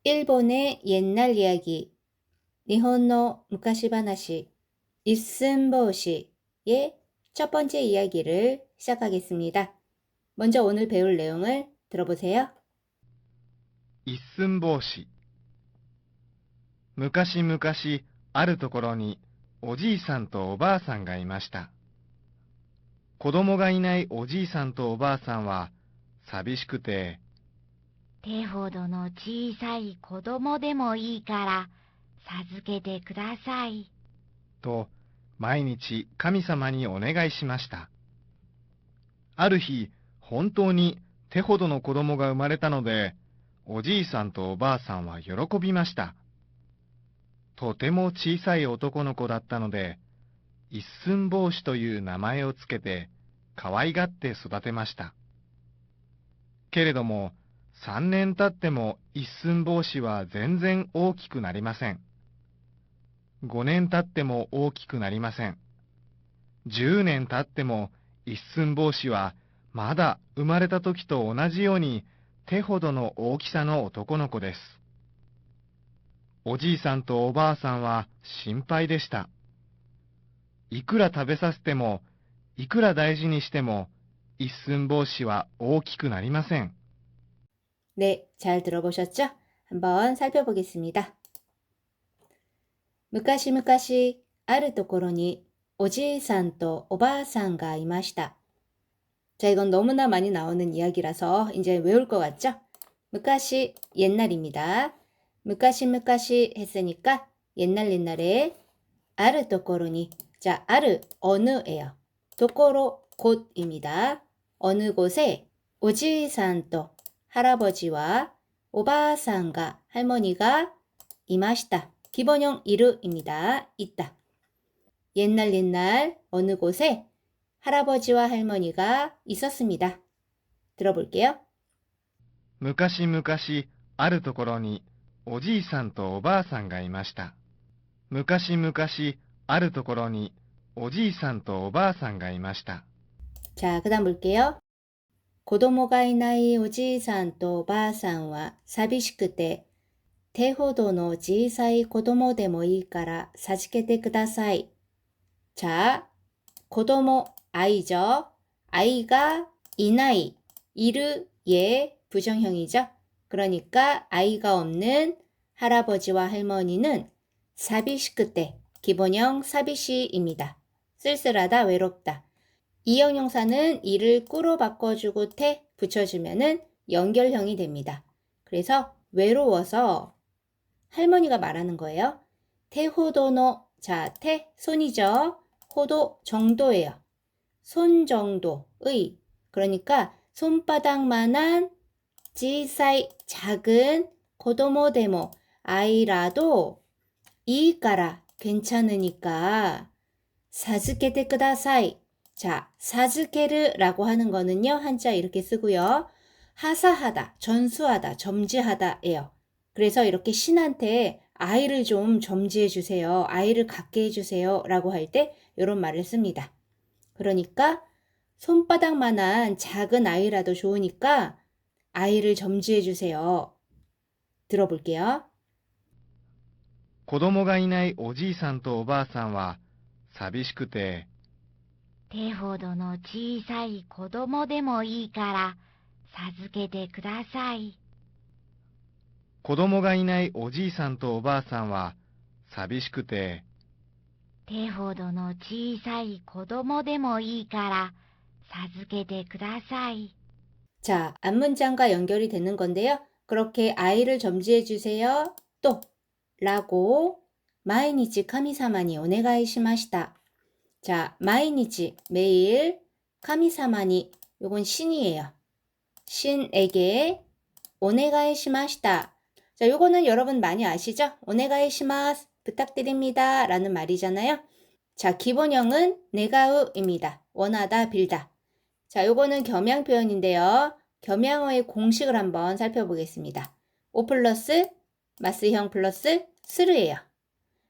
일본의 옛날 이야기, 니혼노 무카시 바나시, 이슨보시의 첫 번째 이야기를 시작하겠습니다. 먼저 오늘 배울 내용을 들어보세요. 一寸法師。昔々あるところにおじいさんとおばあさんがいました。子供がいないおじいさんとおばあさんは寂しくて、手ほどの小さい子供でもいいから授けてください。と毎日神様にお願いしました。ある日、本当に手ほどの子供が生まれたので、おじいさんとおばあさんは喜びました。とても小さい男の子だったので、一寸法師という名前をつけて、可愛がって育てました。けれども、3年経っても一寸法師は全然大きくなりません。5年経っても大きくなりません。10年経っても一寸法師はまだ生まれた時と同じように手ほどの大きさの男の子です。おじいさんとおばあさんは心配でした。いくら食べさせても、いくら大事にしても、一寸法師は大きくなりません。네, 잘 들어보셨죠? 한번 살펴보겠습니다. 昔々あるところにおじいさんとおばあさんがいました. 자, 이건 너무나 많이 나오는 이야기라서 이제 외울 것 같죠? 무카시 옛날입니다. 무카시 했으니까 옛날에 아르 도코로니. 자, 아르 어느예요. 도코로 곳입니다. 어느 곳에 오지산또 할아버지와 오바상가 할머니가 이마시다. 기본형 이르입니다. 있다. 옛날 어느 곳에 할아버지와 할머니가 있었습니다. 들어볼게요. 昔々あるところにおじいさんとおばあさんがいました。昔々あるところにおじいさんとおばあさんがいました。 자, 그 다음 볼게요. 子供がいないおじいさんとおばあさんは寂しくて、手ほどの小さい子供でもいいから授けてください. 자, 子供, 아이죠. 아이가 이나이, 이르의 부정형이죠. 그러니까 아이가 없는 할아버지와 할머니는 사비시크때, 기본형 사비시입니다. 쓸쓸하다, 외롭다. 이형용사는 이를 꾸로 바꿔주고 태 붙여주면은 연결형이 됩니다. 그래서 외로워서 할머니가 말하는 거예요. 태호도노, 자, 태, 손이죠. 호도, 정도예요. 손 정도의, 그러니까 손바닥만한 지사이, 작은 고도모데모, 아이라도 이까라, 괜찮으니까 사즈케테 쿠다사이. 자, 사즈케르라고 하는 거는요, 한자 이렇게 쓰고요. 하사하다, 전수하다, 점지하다예요. 그래서 이렇게 신한테 아이를 좀 점지해 주세요. 아이를 갖게 해주세요. 라고 할 때 이런 말을 씁니다. 그러니까 손바닥만한 작은 아이라도 좋으니까 아이를 점지해 주세요. 들어볼게요. 子供がいないおじいさんとおばあさんは寂しくて、手ほどの小さい子供でもいいから授けてください。子供がいないおじいさんとおばあさんは寂しくて、手ほどの小さい子供でもいいから授けてください。 자, 앞문장과 연결이 되는 건데요. 그렇게 아이를 점지해 주세요. 또 라고 마이니치 카미사마니 오네가이 시마시다. 자, 마이니치 매일 카미사마니 요건 신이에요. 신에게 오네가이 시마시다. 자, 요거는 여러분 많이 아시죠? 오네가이 시마스 부탁드립니다 라는 말이잖아요. 자, 기본형은 네가우입니다. 원하다, 빌다. 자, 요거는 겸양 표현인데요. 겸양어의 공식을 한번 살펴보겠습니다. 오 플러스 마스형 플러스 스르예요.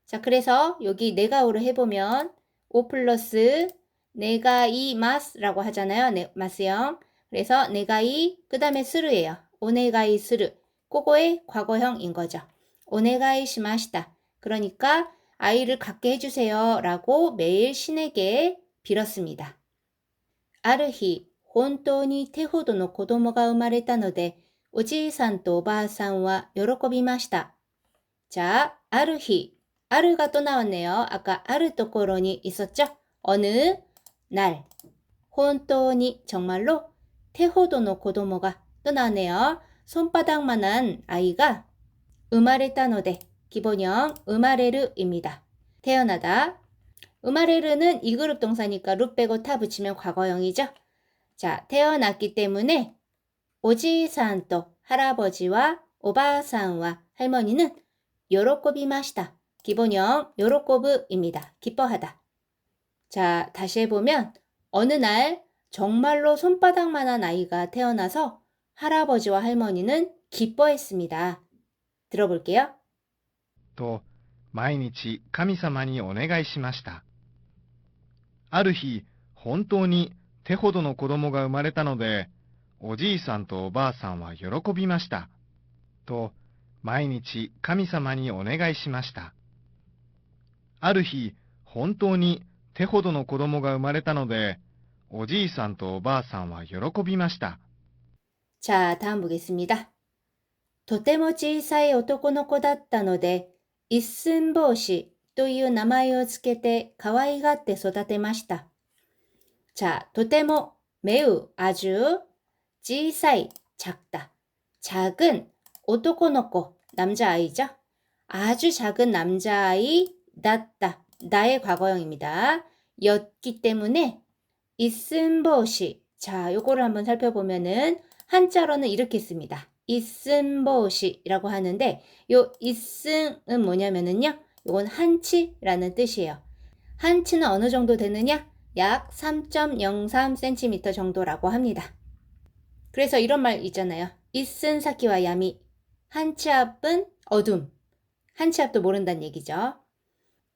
자, 그래서 여기 네가우를 해보면 오 플러스 네가이 마스라고 하잖아요. 네, 마스형. 그래서 네가이 그 다음에 스르예요. 오네가이 스르. 그거의 과거형인 거죠. 오네가이 시마시타. 그러니까 아이를 갖게 해주세요 라고 매일 신에게 빌었습니다. ある日、本当に手ほどの子供が生まれたので、おじいさんとおばあさんは喜びました。 자, ある日. 아르가 또 나왔네요. 아까 아르 토코로니 있었죠? 어느 날. 本当に 정말로 테호도노 고도모가 또 나왔네요. 손바닥만한 아이가 生まれたので 기본형 生まれる입니다. 태어나다. 生まれる는 이 그룹 동사니까 루 빼고 타 붙이면 과거형이죠. 자, 태어났기 때문에 오지산또 할아버지와 오바산과 할머니는 요로코비마시다. 기본형 요로코브입니다. 기뻐하다. 자, 다시 해보면 어느 날 정말로 손바닥만한 아이가 태어나서 할아버지와 할머니는 기뻐했습니다. 들어볼게요. と毎日神様にお願いしました。ある日、本当に手ほどの子供が生まれたので、おじいさんとおばあさんは喜びました。と毎日神様にお願いしました。ある日、本当に手ほどの子供が生まれたので、おじいさんとおばあさんは喜びました。 자, 다음 보겠습니다. とても小さい男の子だったので、一寸法師という名前をつけて可愛がって育てました。 자, とても 매우 아주 小さい 작다. 작은 男の子 남자아이죠. 아주 작은 남자아이 낫다. 나의 과거형입니다. 였기 때문에 이슨보시. 자, 요거를 한번 살펴보면은 한자로는 이렇게 씁니다. 이슨보시라고 하는데 요 이슨은 뭐냐면은요. 요건 한치라는 뜻이에요. 한치는 어느 정도 되느냐? 약 3.03cm 정도라고 합니다. 그래서 이런 말 있잖아요. 이슨 사키와 야미. 한치 앞은 어둠. 한치 앞도 모른다는 얘기죠.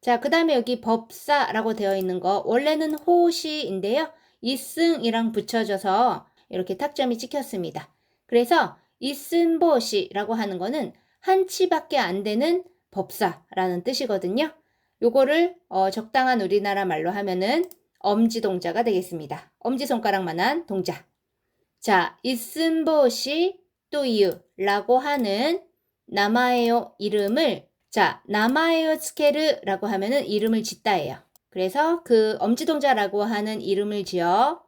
자, 그 다음에 여기 법사라고 되어 있는 거 원래는 호시인데요. 이승이랑 붙여져서 이렇게 탁점이 찍혔습니다. 그래서 이승보시라고 하는 거는 한치밖에 안 되는 법사라는 뜻이거든요. 요거를 적당한 우리나라 말로 하면은 엄지동자가 되겠습니다. 엄지손가락만한 동자. 자, 이승보시 또유라고 하는 나마에요 이름을 자, 나마에요 츠케르라고 하면은 이름을 짓다예요. 그래서 그 엄지동자라고 하는 이름을 지어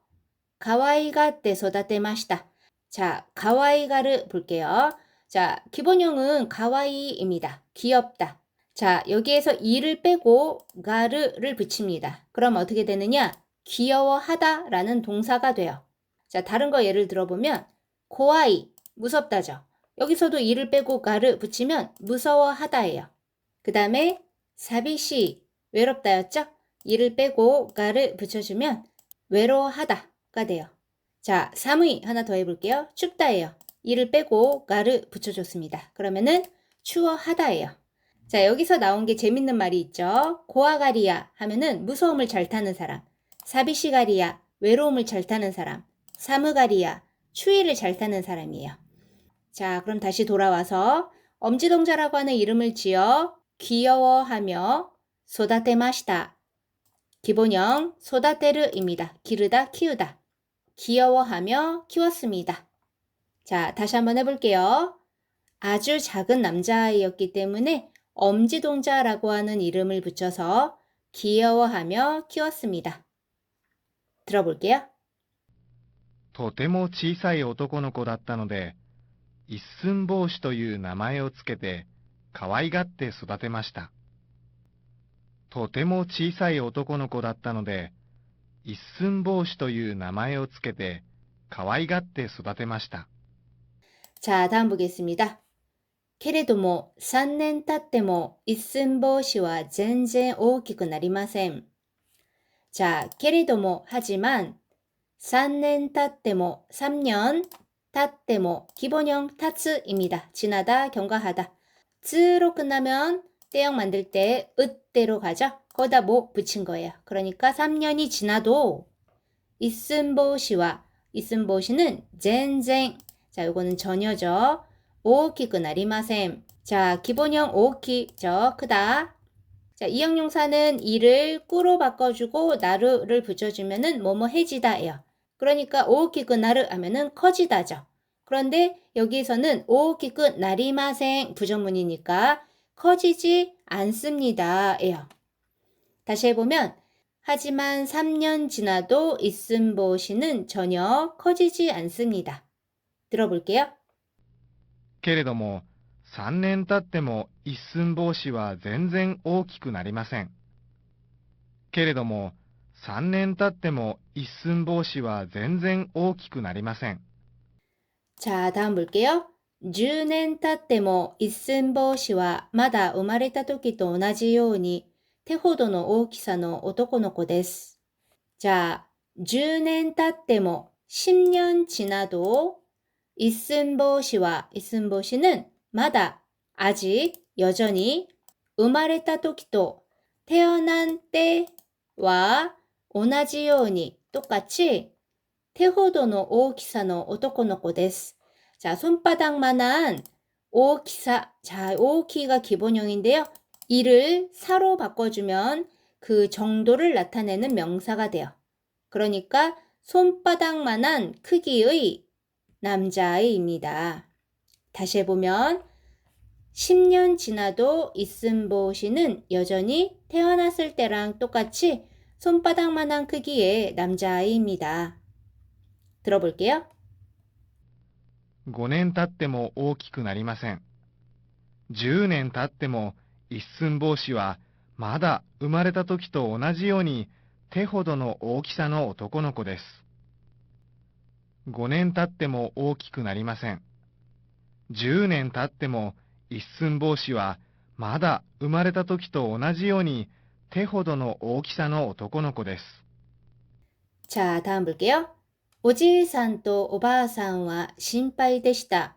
가와이가떼 소다테마시다. 자, 가와이가를 볼게요. 자, 기본형은 가와이입니다. 귀엽다. 자, 여기에서 이를 빼고 가르를 붙입니다. 그럼 어떻게 되느냐? 귀여워하다 라는 동사가 돼요. 자, 다른 거 예를 들어보면 고아이, 무섭다죠. 여기서도 이를 빼고 가르 붙이면 무서워하다예요. 그 다음에 사비시, 외롭다였죠? 이를 빼고 가르 붙여주면 외로워하다가 돼요. 자, 사무이 하나 더 해볼게요. 춥다예요. 이를 빼고 가르 붙여줬습니다. 그러면은 추워하다예요. 자, 여기서 나온 게 재밌는 말이 있죠. 고아가리야 하면은 무서움을 잘 타는 사람. 사비시가리야, 외로움을 잘 타는 사람. 사무가리야, 추위를 잘 타는 사람이에요. 자, 그럼 다시 돌아와서 엄지동자라고 하는 이름을 지어 귀여워하며 소다테마시다. 기본형 소다테르입니다. 기르다, 키우다. 귀여워하며 키웠습니다. 자, 다시 한번 해볼게요. 아주 작은 남자아이였기 때문에 엄지동자라고 하는 이름을 붙여서 귀여워하며 키웠습니다. 들어볼게요. とても小さい男の子だったので、一寸法師という名前をつけて可愛がって育てました。とても小さい男の子だったので、一寸法師という名前をつけて可愛がって育てました。 자, 다음 보겠습니다. けれども3年経っても一寸法師は全然大きくなりません。 자, けれども 하지만 3년経っても 3년 経っても 기본형 타츠입니다. 지나다, 경과하다. 츠로 끝나면 때형 만들 때 으대로 가죠. 거기다 뭐 붙인 거예요. 그러니까 3년이 지나도 이슨보시와 이슨보시는 젠젠 자, 요거는 전혀죠. 大きくなりません. 자, 기본형 大き죠. 크다. 자, 이형용사는 이를 꾸로 바꿔주고 나르를 붙여주면은 뭐뭐해지다예요. 그러니까 大きくなる 하면은 커지다죠. 그런데 여기서는 大きくなりません 부정문이니까 커지지 않습니다예요. 다시 해보면 하지만 3년 지나도 이슨보시는 전혀 커지지 않습니다. 들어볼게요. けれども、3年経っても一寸法師は全然大きくなりません。けれども、3年経っても一寸法師は全然大きくなりません。 자, 다음 볼게요. 10年経っても一寸法師はまだ生まれた時と同じように手ほどの大きさの男の子です. 자, 10年経っても 10년 지나도 이슨보시와 이슨보시는 마다 아직 여전히 生まれた時と 태어난 때와 同じように 똑같이 태호도의 오키사의 男の子です. 자, 손바닥만한 오키사. 자, 오키가 기본형인데요. 이를 사로 바꿔주면 그 정도를 나타내는 명사가 돼요. 그러니까 손바닥만한 크기의 남자아이입니다. 다시 해보면 10년 지나도 이슨보시는 여전히 태어났을 때랑 똑같이 손바닥만한 크기의 남자아이입니다. 들어볼게요. 5年経っても大きくなりません。10年経っても一寸法師はまだ生まれた時と同じように手ほどの大きさの男の子です。5年経っても大きくなりません。10年経っても一寸法師はまだ生まれた時と同じように手ほどの大きさの男の子です。 자, 다음 볼게요. 오지いさんとおばあさんは心配でした.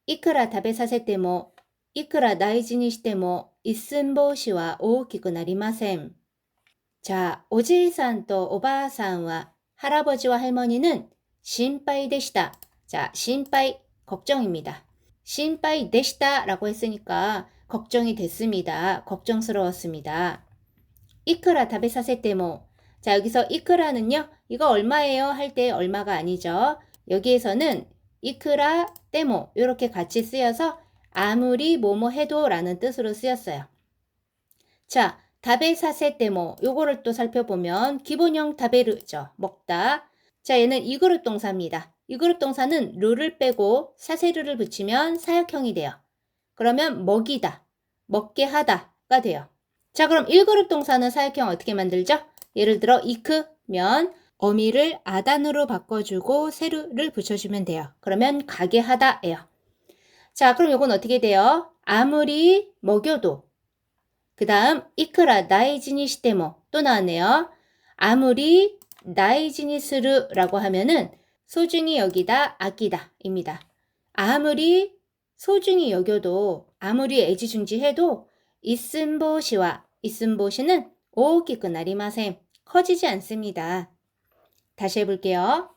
いくら食べさせても、いくら大事にしても、一寸法師は大きくなりません. 자, 오지いさんとおばあさんは할아버지와 할머니는 心配でした. 자, 心配, 걱정입니다. 心配でした라고 했으니까 걱정이 됐습니다. 걱정스러웠습니다. いくら食べさせても. 자, 여기서 이크라는요, 이거 얼마예요? 할 때 얼마가 아니죠. 여기에서는 이크라 때모 이렇게 같이 쓰여서 아무리 뭐뭐 해도 라는 뜻으로 쓰였어요. 자, 다베사세 때모 요거를 또 살펴보면 기본형 다베르죠. 먹다. 자, 얘는 이그릇 동사입니다. 이그릇 동사는 르를 빼고 사세르를 붙이면 사역형이 돼요. 그러면 먹이다, 먹게 하다가 돼요. 자, 그럼 1그릇 동사는 사역형 어떻게 만들죠? 예를 들어 이크면 어미를 아단으로 바꿔주고 세르를 붙여주면 돼요. 그러면 가게 하다예요. 자, 그럼 이건 어떻게 돼요? 아무리 먹여도. 그 다음 이크라 나이지니 시테모 또 나왔네요. 아무리 나이지니 스르라고 하면은 소중히 여기다 아끼다 입니다. 아무리 소중히 여겨도 아무리 애지중지해도 이슨보시와 이슨보시는 오키쿠 나리마센 커지지 않습니다. 다시 해볼게요.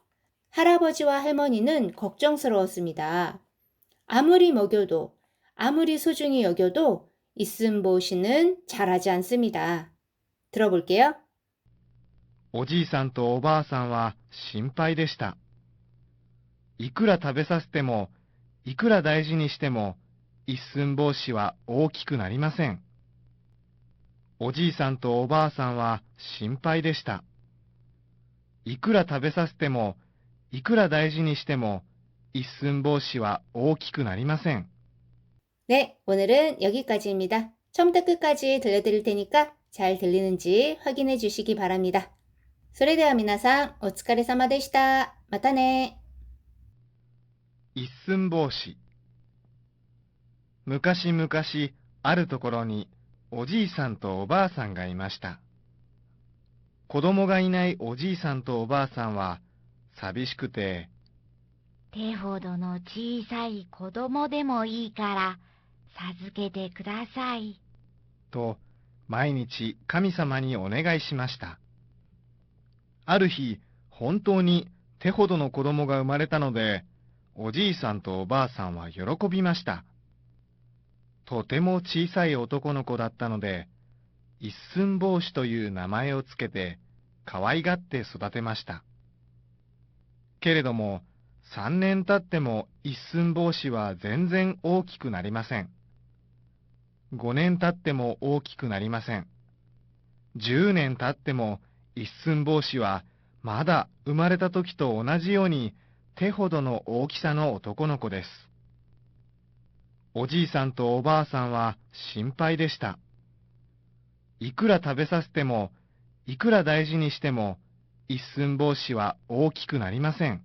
할아버지와 할머니는 걱정스러웠습니다. 아무리 먹여도 아무리 소중히 여겨도 이슨보시는 잘하지 않습니다. 들어볼게요. おじいさんとおばあさんは心配でした。いくら食べさせても、いくら大事にしても、一寸法師は大きくなりません。おじいさんとおばあさんは心配でした。いくら食べさせても、いくら大事にしても、一寸法師は大きくなりません。 네, 오늘은 여기까지입니다. 처음부터 끝까지 들려드릴 테니까 잘 들리는지 확인해 주시기 바랍니다. それでは皆さん、お疲れ様でした。またね。一寸法師。昔々あるところにおじいさんとおばあさんがいました。子供がいないおじいさんとおばあさんは寂しくて、手ほどの小さい子供でもいいから授けてください。と毎日神様にお願いしました。ある日、本当に手ほどの子供が生まれたので、おじいさんとおばあさんは喜びました。とても小さい男の子だったので、一寸法師という名前をつけて、可愛がって育てました。けれども、3年経っても一寸法師は全然大きくなりません。5年経っても大きくなりません。10年経っても一寸法師はまだ生まれた時と同じように手ほどの大きさの男の子です。おじいさんとおばあさんは心配でした。いくら食べさせても、いくら大事にしても、一寸法師は大きくなりません。